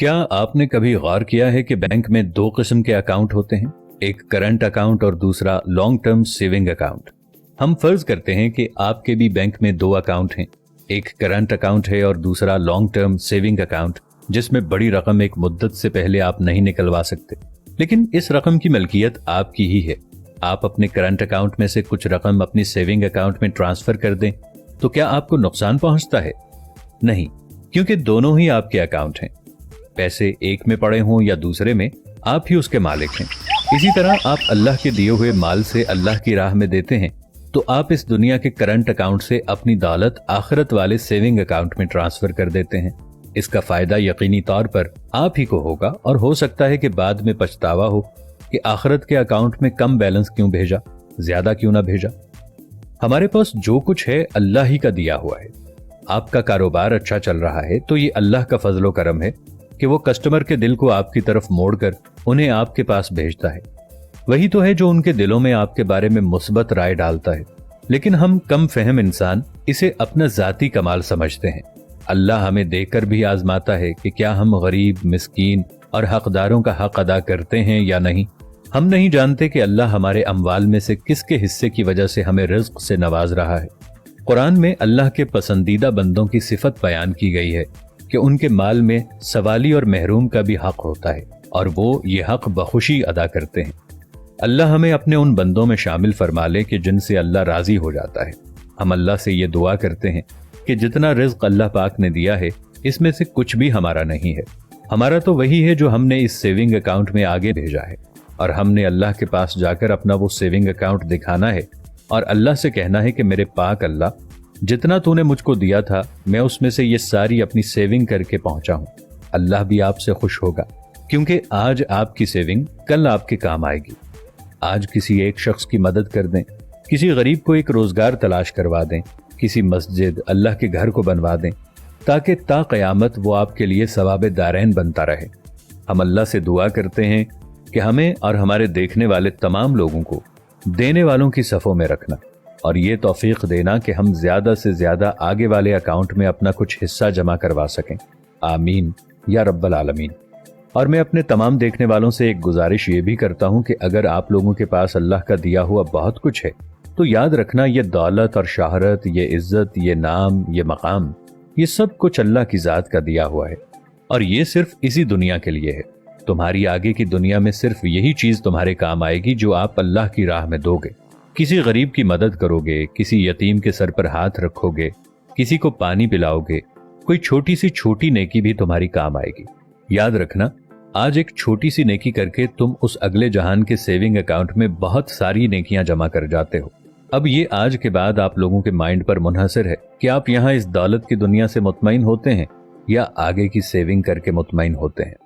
क्या आपने कभी गौर किया है कि बैंक में दो किस्म के अकाउंट होते हैं, एक करंट अकाउंट और दूसरा लॉन्ग टर्म सेविंग अकाउंट। हम फर्ज करते हैं कि आपके भी बैंक में दो अकाउंट हैं, एक करंट अकाउंट है और दूसरा लॉन्ग टर्म सेविंग अकाउंट, जिसमें बड़ी रकम एक मुद्दत से पहले आप नहीं निकलवा सकते, लेकिन इस रकम की मलकियत आपकी ही है। आप अपने करंट अकाउंट में से कुछ रकम अपनी सेविंग अकाउंट में ट्रांसफर कर दें तो क्या आपको नुकसान पहुंचता है? नहीं, क्योंकि दोनों ही आपके अकाउंट हैं। पैसे एक में पड़े हों या दूसरे में, आप ही उसके मालिक हैं। इसी तरह आप अल्लाह के दिए हुए माल से अल्लाह की राह में देते हैं तो आप इस दुनिया के करंट अकाउंट से अपनी दौलत आखिरत वाले सेविंग अकाउंट में ट्रांसफर कर देते हैं। इसका फायदा यकीनी तौर पर आप ही को होगा और हो सकता है कि बाद में पछतावा हो कि आखिरत के अकाउंट में कम बैलेंस क्यों भेजा, ज्यादा क्यों ना भेजा। हमारे पास जो कुछ है अल्लाह ही का दिया हुआ है। आपका कारोबार अच्छा चल रहा है तो ये अल्लाह का फजलो करम है कि वो कस्टमर के दिल को आपकी तरफ मोड़कर उन्हें आपके पास भेजता है। वही तो है जो उनके दिलों में आपके बारे में मुस्बत राय डालता है, लेकिन हम कम फहम इंसान इसे अपना जाती कमाल समझते हैं। अल्लाह हमें देकर भी आजमाता है कि क्या हम गरीब, मिस्कीन और हकदारों का हक अदा करते हैं या नहीं। हम नहीं जानते कि अल्लाह हमारे अमवाल में से किसके हिस्से की वजह से हमें रिज्क से नवाज रहा है। कुरान में अल्लाह के पसंदीदा बंदों की सिफत बयान की गई है कि उनके माल में सवाली और महरूम का भी हक होता है और वो ये हक बखुशी अदा करते हैं। अल्लाह हमें अपने उन बंदों में शामिल फरमा ले कि जिनसे अल्लाह राजी हो जाता है। हम अल्लाह से ये दुआ करते हैं कि जितना रिज्क अल्लाह पाक ने दिया है इसमें से कुछ भी हमारा नहीं है। हमारा तो वही है जो हमने इस सेविंग अकाउंट में आगे भेजा है और हमने अल्लाह के पास जाकर अपना वो सेविंग अकाउंट दिखाना है और अल्लाह से कहना है कि मेरे पाक अल्लाह, जितना तूने मुझको दिया था मैं उसमें से ये सारी अपनी सेविंग करके पहुंचा हूं। अल्लाह भी आपसे खुश होगा क्योंकि आज आपकी सेविंग कल आपके काम आएगी। आज किसी एक शख्स की मदद कर दें, किसी गरीब को एक रोजगार तलाश करवा दें, किसी मस्जिद, अल्लाह के घर को बनवा दें ताकि ता क़यामत वो आपके लिए सवाब दारैन बनता रहे। हम अल्लाह से दुआ करते हैं कि हमें और हमारे देखने वाले तमाम लोगों को देने वालों की सफ़ों में रखना और ये तौफीक देना कि हम ज्यादा से ज्यादा आगे वाले अकाउंट में अपना कुछ हिस्सा जमा करवा सकें। आमीन या रब्बल आलमीन। और मैं अपने तमाम देखने वालों से एक गुजारिश ये भी करता हूं कि अगर आप लोगों के पास अल्लाह का दिया हुआ बहुत कुछ है तो याद रखना ये दौलत और शहरत, ये इज्जत, ये नाम, ये मकाम, ये सब कुछ अल्लाह की जात का दिया हुआ है और ये सिर्फ इसी दुनिया के लिए है। तुम्हारी आगे की दुनिया में सिर्फ यही चीज तुम्हारे काम आएगी जो आप अल्लाह की राह में दोगे। किसी गरीब की मदद करोगे, किसी यतीम के सर पर हाथ रखोगे, किसी को पानी पिलाओगे, कोई छोटी सी छोटी नेकी भी तुम्हारी काम आएगी। याद रखना, आज एक छोटी सी नेकी करके तुम उस अगले जहान के सेविंग अकाउंट में बहुत सारी नेकियां जमा कर जाते हो। अब ये आज के बाद आप लोगों के माइंड पर मुनहसर है कि आप यहाँ इस दौलत की दुनिया से मुतमईन होते हैं या आगे की सेविंग करके मुतमईन होते हैं।